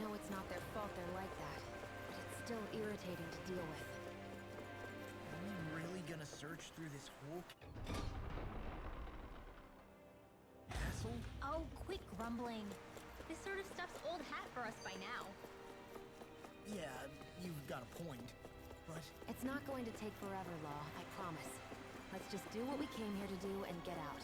know it's not their fault they're like that, but it's still irritating to deal with. Are we really gonna search through this whole castle? Oh, quit grumbling. This sort of stuff's old hat for us by now. Yeah, you've got a point, but... It's not going to take forever, Law, I promise. Let's just do what we came here to do and get out.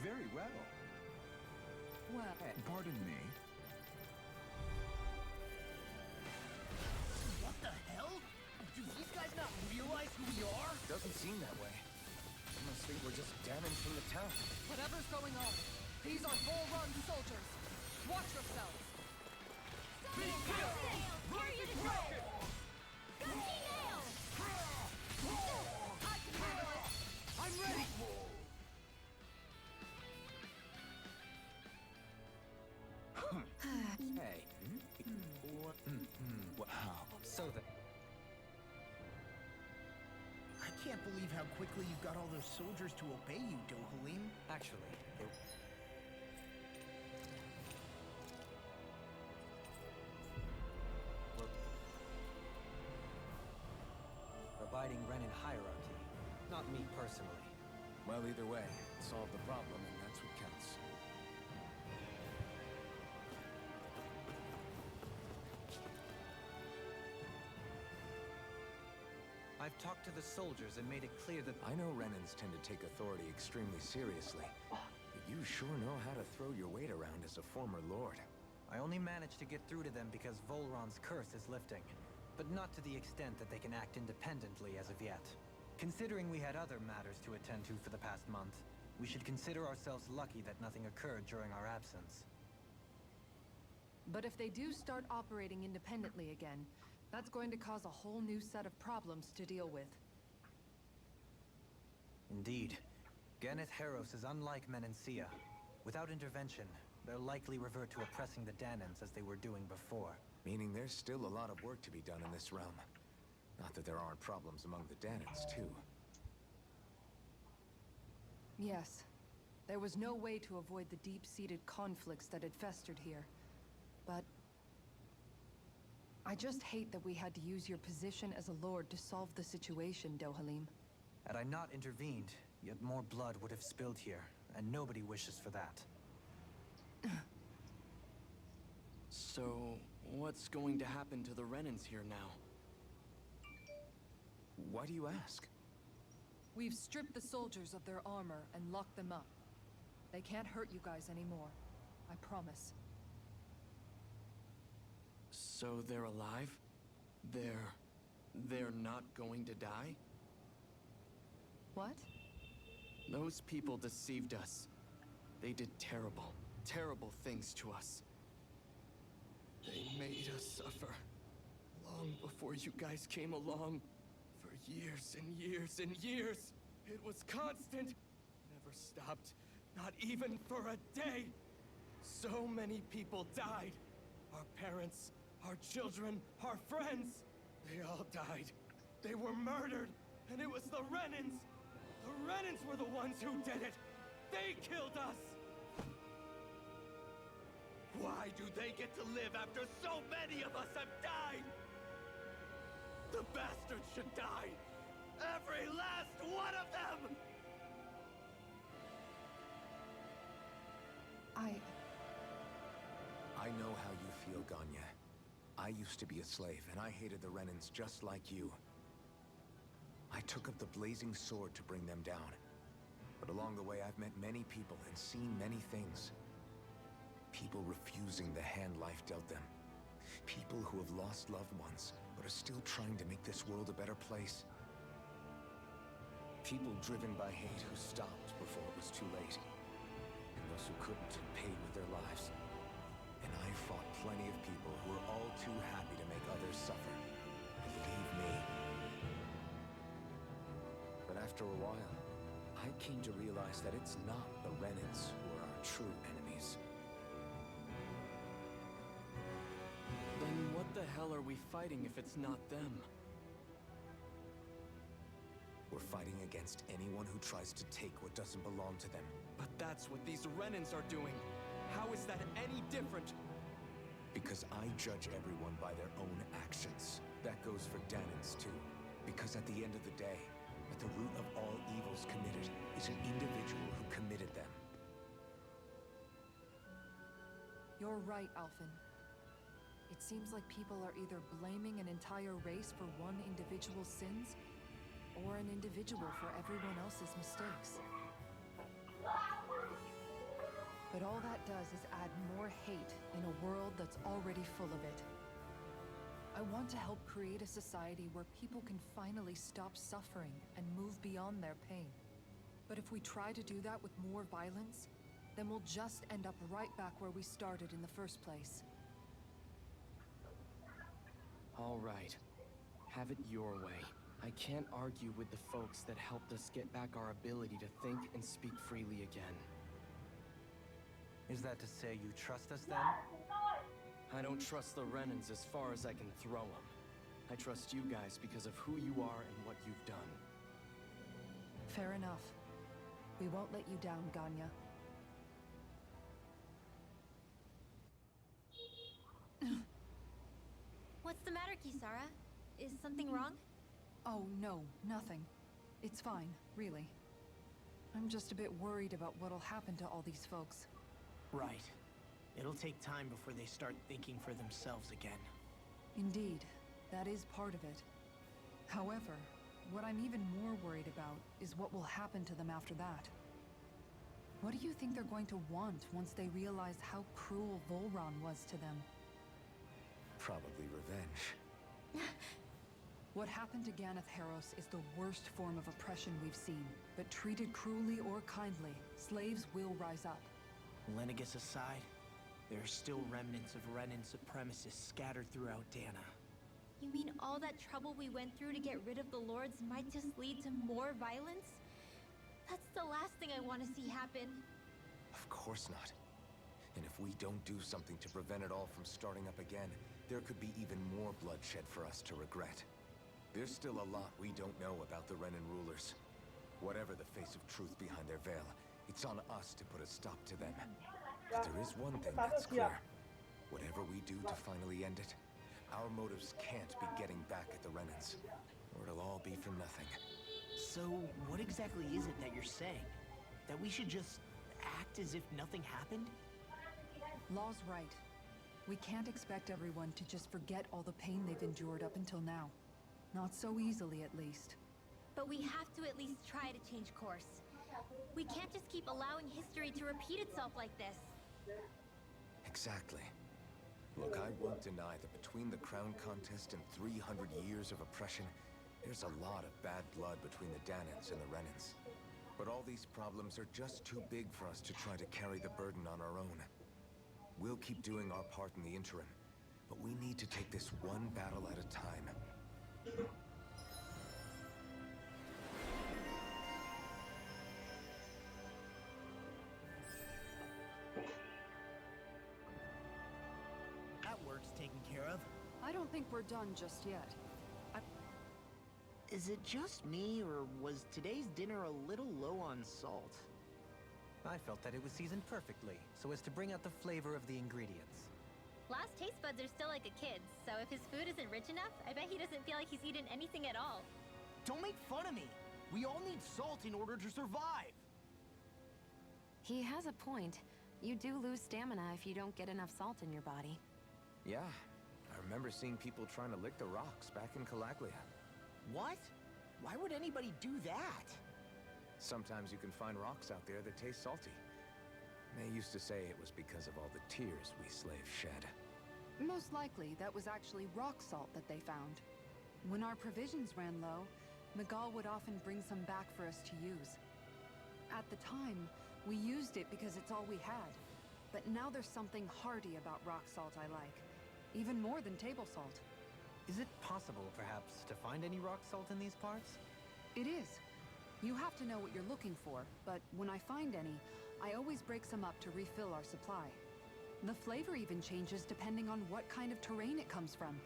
Very well. Well, Pardon me. What the hell? Do these guys not realize who we are? Doesn't seem that way. They must think we're just damaging the town. Whatever's going on, these are Bull-Run soldiers. Watch yourselves. Be killed! Here you go! Gunky nail! I can handle it. I'm ready. Hey. Wow. So that... I can't believe how quickly you got all those soldiers to obey you, Dohalim. Actually, they... were abiding Renan hierarchy, not me personally. Well, either way, solve the problem, and that's what counts. I've talked to the soldiers and made it clear that... I know Renans tend to take authority extremely seriously, but you sure know how to throw your weight around as a former lord. I only managed to get through to them because Volron's curse is lifting, but not to the extent that they can act independently as of yet. Considering we had other matters to attend to for the past month, we should consider ourselves lucky that nothing occurred during our absence. But if they do start operating independently again, that's going to cause a whole new set of problems to deal with. Indeed. Geneth Heros is unlike Menancia. Without intervention, they'll likely revert to oppressing the Dahnans as they were doing before. Meaning there's still a lot of work to be done in this realm. Not that there aren't problems among the Dahnans, too. Yes. There was no way to avoid the deep-seated conflicts that had festered here. But I just hate that we had to use your position as a lord to solve the situation, Dohalim. Had I not intervened, yet more blood would have spilled here, and nobody wishes for that. So, what's going to happen to the Renans here now? Why do you ask? We've stripped the soldiers of their armor and locked them up. They can't hurt you guys anymore. I promise. So they're alive? They're not going to die? What? Those people deceived us. They did terrible, terrible things to us. They made us suffer. Long before you guys came along. For years and years and years. It was constant. Never stopped. Not even for a day. So many people died. Our parents, our children, our friends. They all died. They were murdered. And it was the Renans. The Renans were the ones who did it. They killed us. Why do they get to live after so many of us have died? The bastards should die. Every last one of them! I know how you feel, Ganya. I used to be a slave, and I hated the Renans just like you. I took up the blazing sword to bring them down. But along the way, I've met many people and seen many things. People refusing the hand life dealt them. People who have lost loved ones, but are still trying to make this world a better place. People driven by hate who stopped before it was too late. And those who couldn't paid with their lives. And I fought plenty of people who were all too happy to make others suffer. Believe me. But after a while, I came to realize that it's not the Renans who are our true enemies. Then what the hell are we fighting if it's not them? We're fighting against anyone who tries to take what doesn't belong to them. But that's what these Renans are doing. How is that any different? Because I judge everyone by their own actions. That goes for Dahnans too. Because at the end of the day, at the root of all evils committed is an individual who committed them. You're right, Alphen. It seems like people are either blaming an entire race for one individual's sins, or an individual for everyone else's mistakes. But all that does is add more hate in a world that's already full of it. I want to help create a society where people can finally stop suffering and move beyond their pain. But if we try to do that with more violence, then we'll just end up right back where we started in the first place. All right. Have it your way. I can't argue with the folks that helped us get back our ability to think and speak freely again. Is that to say you trust us then? I don't trust the Renans as far as I can throw them. I trust you guys because of who you are and what you've done. Fair enough. We won't let you down, Ganya. What's the matter, Kisara? Is something wrong? Oh, no, nothing. It's fine, really. I'm just a bit worried about what'll happen to all these folks. Right. It'll take time before they start thinking for themselves again. Indeed, that is part of it. However, what I'm even more worried about is what will happen to them after that. What do you think they're going to want once they realize how cruel Volran was to them? Probably revenge. What happened to Ganeth Haros is the worst form of oppression we've seen, but treated cruelly or kindly, slaves will rise up. Lenegus aside, there are still remnants of Renan supremacists scattered throughout Dahnan. You mean all that trouble we went through to get rid of the Lords might just lead to more violence? That's the last thing I want to see happen. Of course not. And if we don't do something to prevent it all from starting up again, there could be even more bloodshed for us to regret. There's still a lot we don't know about the Renan rulers. Whatever the face of truth behind their veil, it's on us to put a stop to them. But there is one thing that's clear. Whatever we do to finally end it, our motives can't be getting back at the Renans, or it'll all be for nothing. So, what exactly is it that you're saying? That we should just act as if nothing happened? Law's right. We can't expect everyone to just forget all the pain they've endured up until now. Not so easily, at least. But we have to at least try to change course. We can't just keep allowing history to repeat itself like this. Exactly. Look, I won't deny that between the crown contest and 300 years of oppression, there's a lot of bad blood between the Dahnans and the Renans. But all these problems are just too big for us to try to carry the burden on our own. We'll keep doing our part in the interim, but we need to take this one battle at a time. That work's taken care of. I don't think we're done just yet. Is it just me, or was today's dinner a little low on salt? I felt that it was seasoned perfectly, so as to bring out the flavor of the ingredients. Last taste buds are still like a kid's, so if his food isn't rich enough, I bet he doesn't feel like he's eaten anything at all. Don't make fun of me! We all need salt in order to survive! He has a point. You do lose stamina if you don't get enough salt in your body. Yeah, I remember seeing people trying to lick the rocks back in Calaglia. What? Why would anybody do that? Sometimes you can find rocks out there that taste salty. They used to say it was because of all the tears we slaves shed. Most likely, that was actually rock salt that they found. When our provisions ran low, Miguel would often bring some back for us to use. At the time, we used it because it's all we had. But now there's something hearty about rock salt I like. Even more than table salt. Is it possible, perhaps, to find any rock salt in these parts? It is. You have to know what you're looking for, but when I find any, I always break some up to refill our supply. The flavor even changes depending on what kind of terrain it comes from.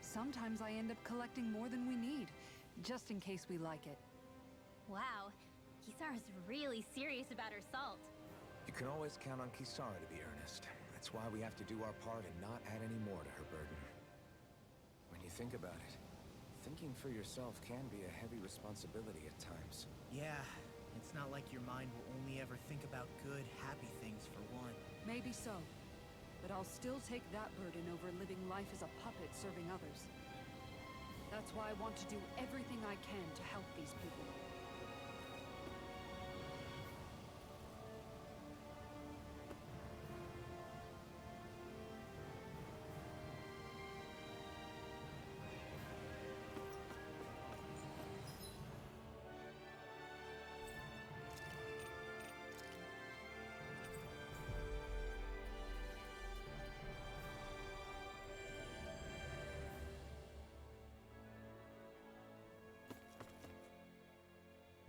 Sometimes I end up collecting more than we need, just in case we like it. Wow, Kisara's really serious about her salt. You can always count on Kisara to be earnest. That's why we have to do our part and not add any more to her burden. When you think about it, thinking for yourself can be a heavy responsibility at times. Yeah, it's not like your mind will only ever think about good, happy things for one. Maybe so, but I'll still take that burden over living life as a puppet serving others. That's why I want to do everything I can to help these people.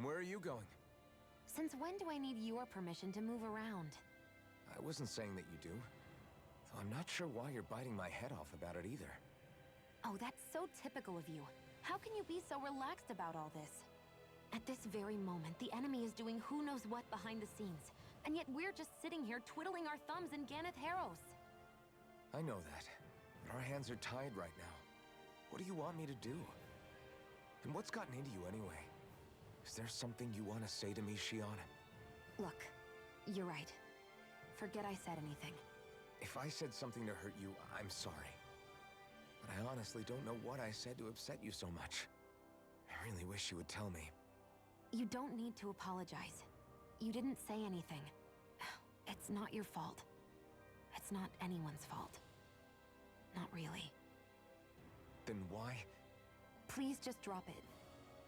Where are you going? Since when do I need your permission to move around? I wasn't saying that you do. Though I'm not sure why you're biting my head off about it either. Oh, that's so typical of you. How can you be so relaxed about all this? At this very moment, the enemy is doing who knows what behind the scenes. And yet we're just sitting here twiddling our thumbs in Ganath Haros. I know that. But our hands are tied right now. What do you want me to do? And what's gotten into you anyway? Is there something you want to say to me, Shionne? Look, you're right. Forget I said anything. If I said something to hurt you, I'm sorry. But I honestly don't know what I said to upset you so much. I really wish you would tell me. You don't need to apologize. You didn't say anything. It's not your fault. It's not anyone's fault. Not really. Then why? Please just drop it.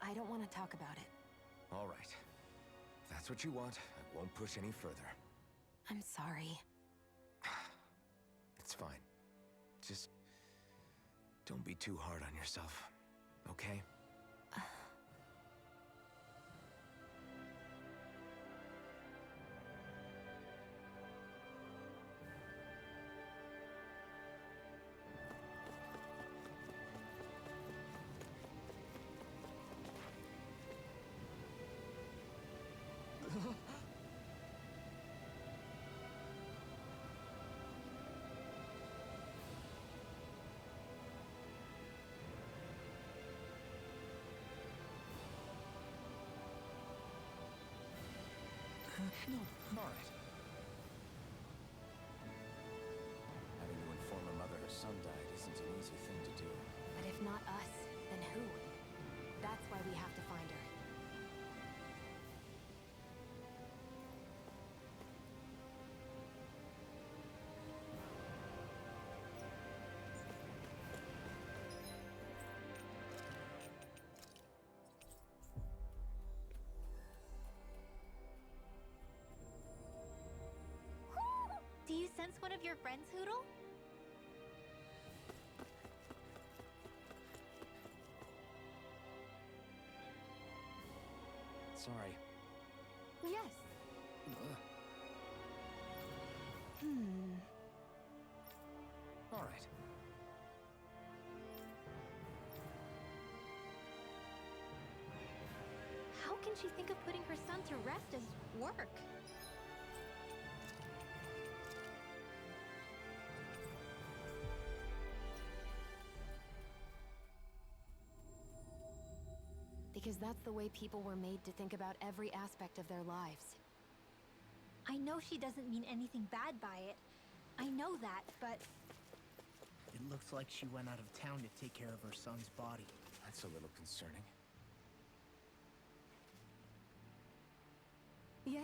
I don't want to talk about it. All right. If that's what you want, I won't push any further. I'm sorry. It's fine. Just don't be too hard on yourself, okay? No, all right. Having to inform a mother her son died isn't an easy thing to do. But if not us, then who? That's why we have to find her. Do you sense one of your friends, Hoodle? Sorry. Yes. All right. How can she think of putting her son to rest as work? Because that's the way people were made to think about every aspect of their lives. I know she doesn't mean anything bad by it. I know that, but... It looks like she went out of town to take care of her son's body. That's a little concerning. Yes.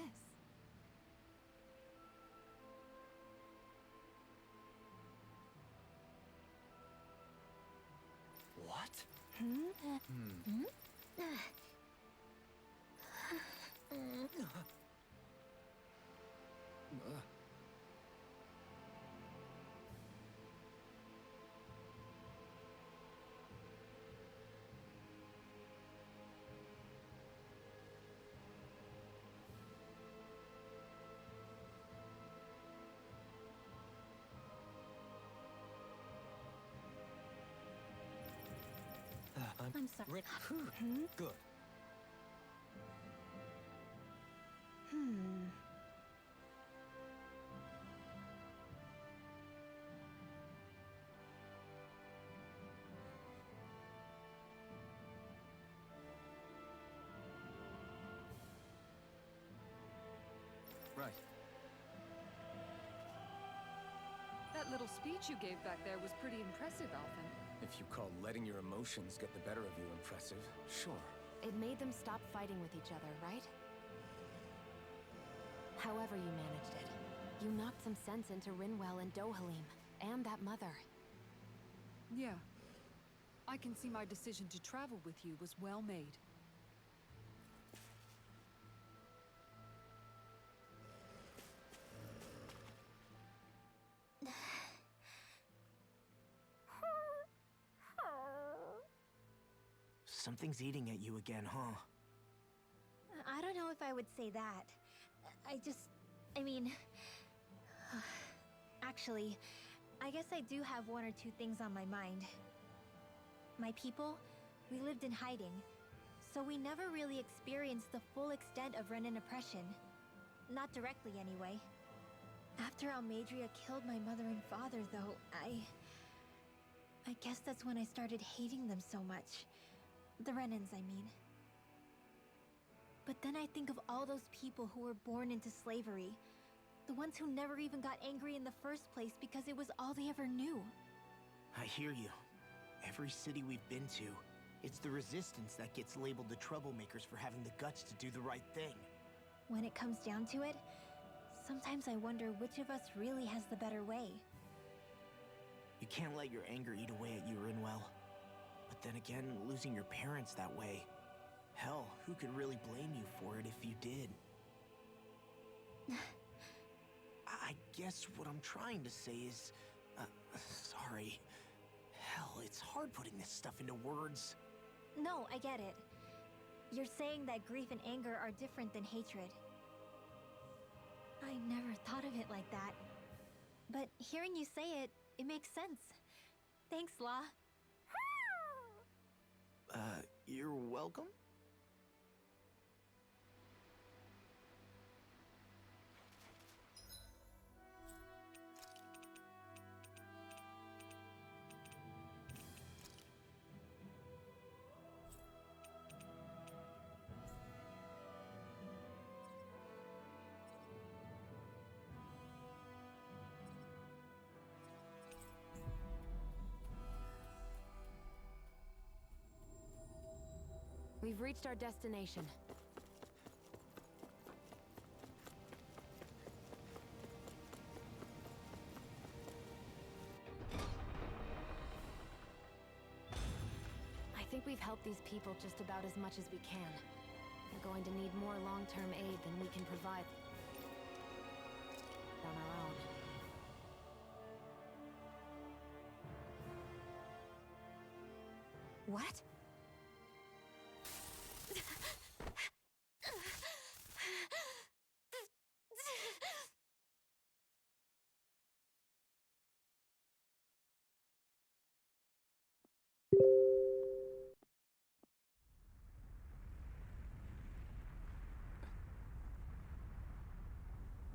What? I'm sorry. Good. Right. That little speech you gave back there was pretty impressive, Alphen. If you call letting your emotions get the better of you impressive, sure. It made them stop fighting with each other, right? However you managed it, you knocked some sense into Rinwell and Dohalim, and that mother. Yeah. I can see my decision to travel with you was well made. Something's eating at you again, huh? I don't know if I would say that. I mean... Actually, I guess I do have one or two things on my mind. My people, we lived in hiding, so we never really experienced the full extent of Renan oppression. Not directly, anyway. After Almadria killed my mother and father, though, I guess that's when I started hating them so much. The Renans, I mean. But then I think of all those people who were born into slavery. The ones who never even got angry in the first place because it was all they ever knew. I hear you. Every city we've been to, it's the resistance that gets labeled the troublemakers for having the guts to do the right thing. When it comes down to it, sometimes I wonder which of us really has the better way. You can't let your anger eat away at you, Rinwell. But then again, losing your parents that way... Hell, who could really blame you for it if you did? I guess what I'm trying to say is... sorry. Hell, it's hard putting this stuff into words. No, I get it. You're saying that grief and anger are different than hatred. I never thought of it like that. But hearing you say it, it makes sense. Thanks, La. You're welcome? We've reached our destination. I think we've helped these people just about as much as we can. We're going to need more long-term aid than we can provide on our own. What?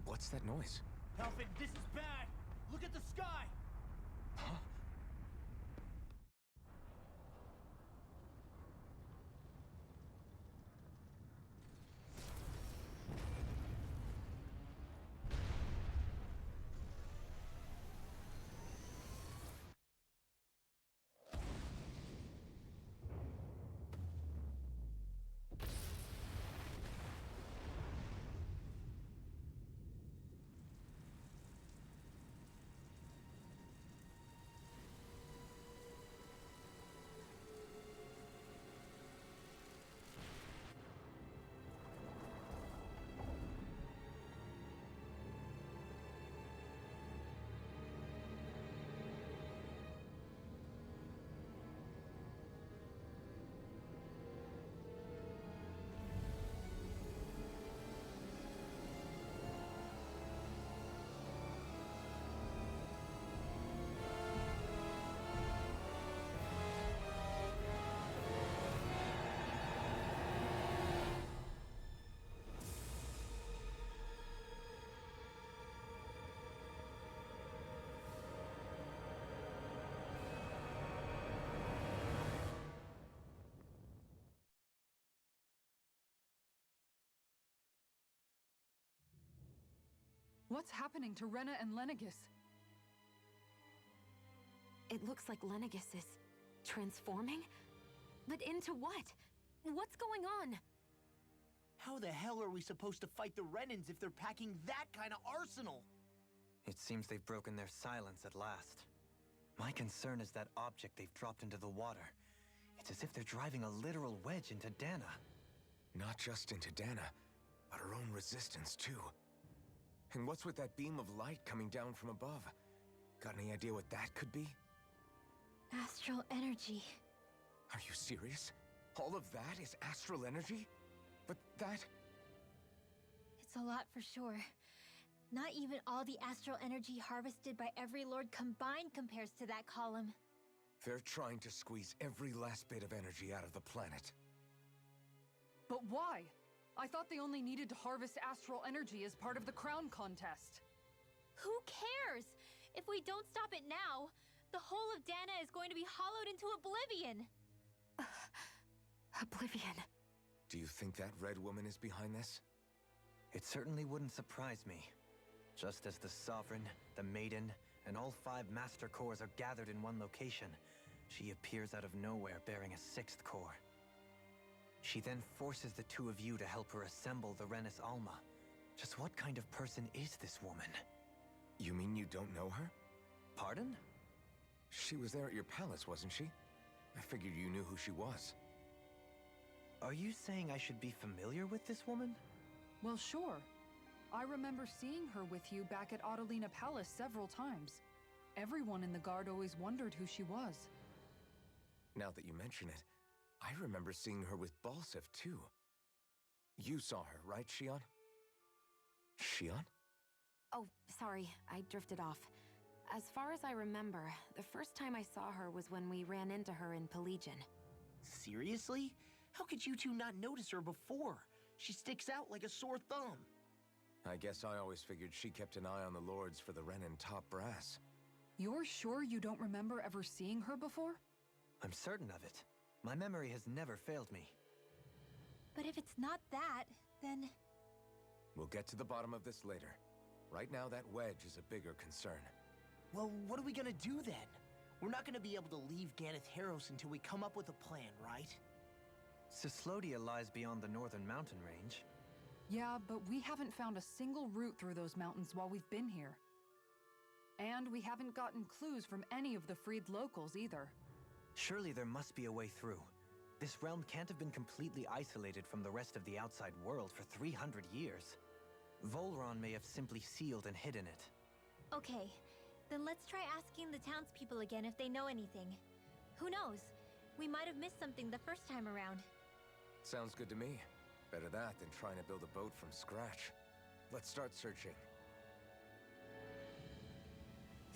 What's that noise? Alphen, this is bad! Look at the sky! Huh? What's happening to Rena and Lenegis? It looks like Lenegis is transforming? But into what? What's going on? How the hell are we supposed to fight the Renans if they're packing that kind of arsenal? It seems they've broken their silence at last. My concern is that object they've dropped into the water. It's as if they're driving a literal wedge into Dahnan. Not just into Dahnan, but our own resistance too. And what's with that beam of light coming down from above? Got any idea what that could be? Astral energy. Are you serious? All of that is astral energy? But that... It's a lot for sure. Not even all the astral energy harvested by every lord combined compares to that column. They're trying to squeeze every last bit of energy out of the planet. But why? I thought they only needed to harvest astral energy as part of the crown contest. Who cares? If we don't stop it now, the whole of Dahnan is going to be hollowed into oblivion. Oblivion. Do you think that red woman is behind this? It certainly wouldn't surprise me. Just as the Sovereign, the Maiden, and all 5 Master Cores are gathered in one location, she appears out of nowhere bearing a 6th core. She then forces the 2 of you to help her assemble the Renis Alma. Just what kind of person is this woman? You mean you don't know her? Pardon? She was there at your palace, wasn't she? I figured you knew who she was. Are you saying I should be familiar with this woman? Well, sure. I remember seeing her with you back at Adelina Palace several times. Everyone in the guard always wondered who she was. Now that you mention it, I remember seeing her with Balseph, too. You saw her, right, Shionne? Shionne? Oh, sorry, I drifted off. As far as I remember, the first time I saw her was when we ran into her in Pelagian. Seriously? How could you two not notice her before? She sticks out like a sore thumb. I guess I always figured she kept an eye on the lords for the Renan top brass. You're sure you don't remember ever seeing her before? I'm certain of it. My memory has never failed me. But if it's not that, then... We'll get to the bottom of this later. Right now, that wedge is a bigger concern. Well, what are we gonna do then? We're not gonna be able to leave Ganath Haros until we come up with a plan, right? Cyslodia lies beyond the northern mountain range. Yeah, but we haven't found a single route through those mountains while we've been here. And we haven't gotten clues from any of the freed locals either. Surely there must be a way through. This realm can't have been completely isolated from the rest of the outside world for 300 years. Volron may have simply sealed and hidden it. Okay, then let's try asking the townspeople again if they know anything. Who knows? We might have missed something the first time around. Sounds good to me. Better that than trying to build a boat from scratch. Let's start searching.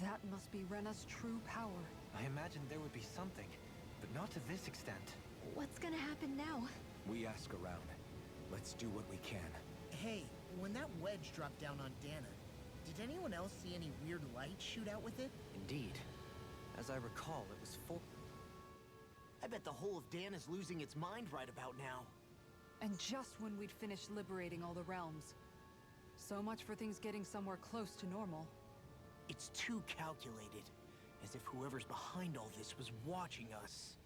That must be Rena's true power. I imagined there would be something, but not to this extent. What's gonna happen now? We ask around. Let's do what we can. Hey, when that wedge dropped down on Dahnan, did anyone else see any weird lights shoot out with it? Indeed. As I recall, it was full... I bet the whole of Dahnan is losing its mind right about now. And just when we'd finished liberating all the realms. So much for things getting somewhere close to normal. It's too calculated. As if whoever's behind all this was watching us.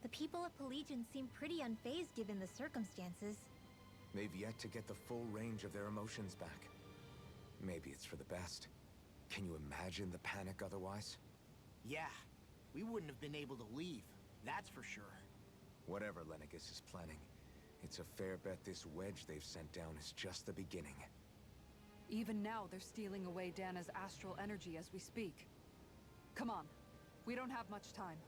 The people of Pelagian seem pretty unfazed given the circumstances. They've yet to get the full range of their emotions back. Maybe it's for the best. Can you imagine the panic otherwise? Yeah, we wouldn't have been able to leave, that's for sure. Whatever Lenegis is planning, it's a fair bet this wedge they've sent down is just the beginning. Even now, they're stealing away Dana's astral energy as we speak. Come on, we don't have much time.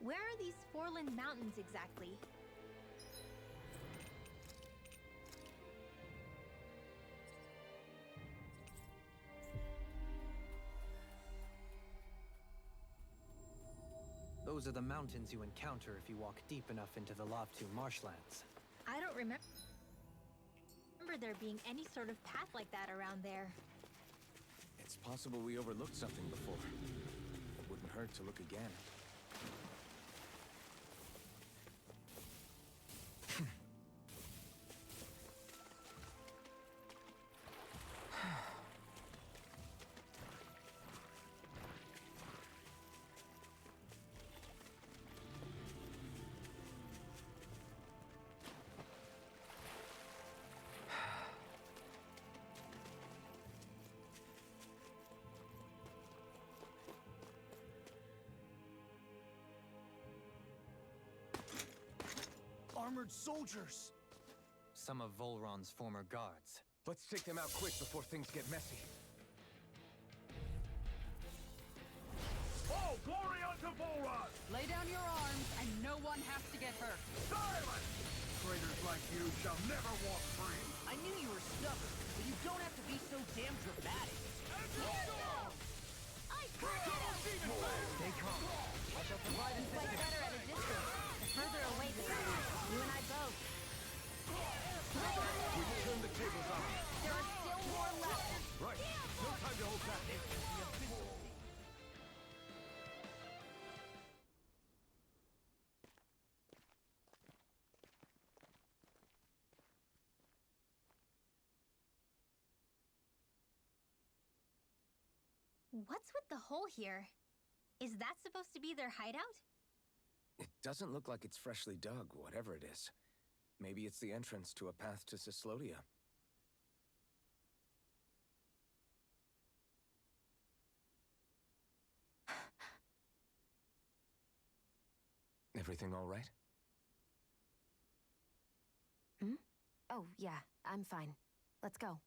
Where are these Foreland Mountains exactly? Those are the mountains you encounter if you walk deep enough into the Lavtu marshlands. I don't remember there being any sort of path like that around there. It's possible we overlooked something before. It wouldn't hurt to look again. Armored soldiers! Some of Volron's former guards. Let's take them out quick before things get messy. All glory unto Volron! Lay down your arms, and no one has to get hurt. Silence! Traitors like you shall never walk free! I knew you were stubborn, but you don't have to be so damn dramatic. Stay calm. I shall provide It's like better at a distance. The further away, the better. You and I both. We can turn the tables on. There are still more left. Right. No time to hold back. What's with the hole here? Is that supposed to be their hideout? It doesn't look like it's freshly dug, whatever it is. Maybe it's the entrance to a path to Cyslodia. Everything all right? Hmm? Oh, yeah, I'm fine. Let's go.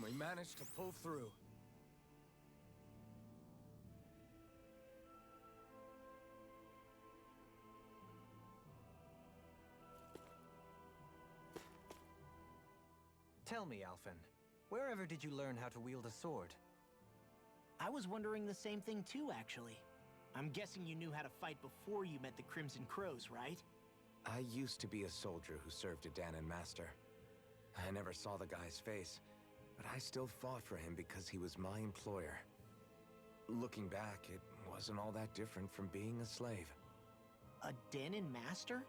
We managed to pull through. Tell me, Alphen, wherever did you learn how to wield a sword? I was wondering the same thing too, actually. I'm guessing you knew how to fight before you met the Crimson Crows, right? I used to be a soldier who served a Dahnan master. I never saw the guy's face, but I still fought for him because he was my employer. Looking back, it wasn't all that different from being a slave. A Dahnan master?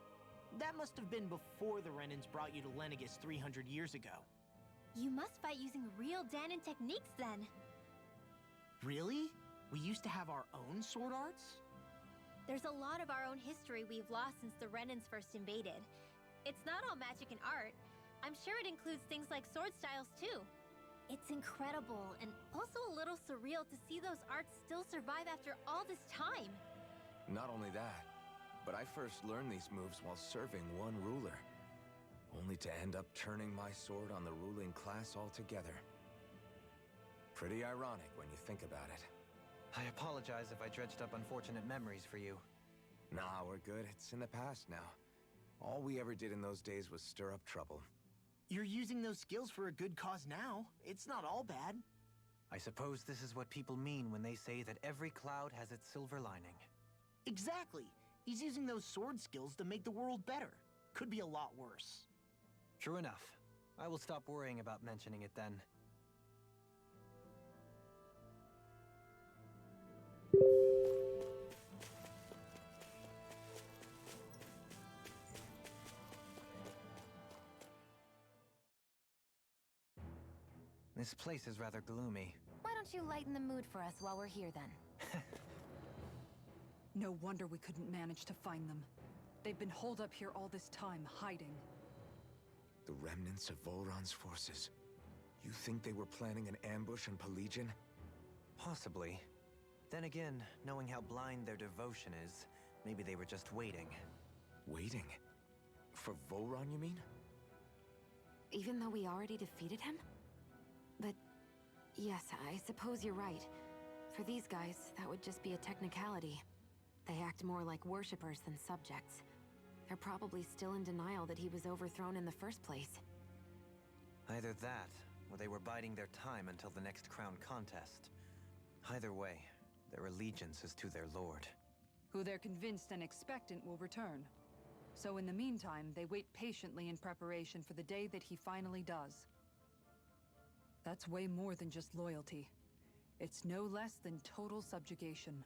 That must have been before the Renans brought you to Lenegis 300 years ago. You must fight using real Dahnan techniques then. Really? We used to have our own sword arts? There's a lot of our own history we've lost since the Renans first invaded. It's not all magic and art. I'm sure it includes things like sword styles too. It's incredible and also a little surreal to see those arts still survive after all this time. Not only that, but I first learned these moves while serving one ruler, only to end up turning my sword on the ruling class altogether. Pretty ironic when you think about it. I apologize if I dredged up unfortunate memories for you. Nah, we're good. It's in the past now. All we ever did in those days was stir up trouble. You're using those skills for a good cause now. It's not all bad. I suppose this is what people mean when they say that every cloud has its silver lining. Exactly. He's using those sword skills to make the world better. Could be a lot worse. True enough. I will stop worrying about mentioning it then. This place is rather gloomy. Why don't you lighten the mood for us while we're here then? No wonder we couldn't manage to find them. They've been holed up here all this time, hiding. The remnants of Volron's forces. You think they were planning an ambush on Pelagian? Possibly. Then again, knowing how blind their devotion is, maybe they were just waiting. Waiting? For Voron, you mean? Even though we already defeated him? But yes, I suppose you're right. For these guys, that would just be a technicality. They act more like worshippers than subjects. They're probably still in denial that he was overthrown in the first place. Either that, or they were biding their time until the next crown contest. Either way, their allegiance is to their lord. Who they're convinced and expectant will return. So in the meantime, they wait patiently in preparation for the day that he finally does. That's way more than just loyalty. It's no less than total subjugation.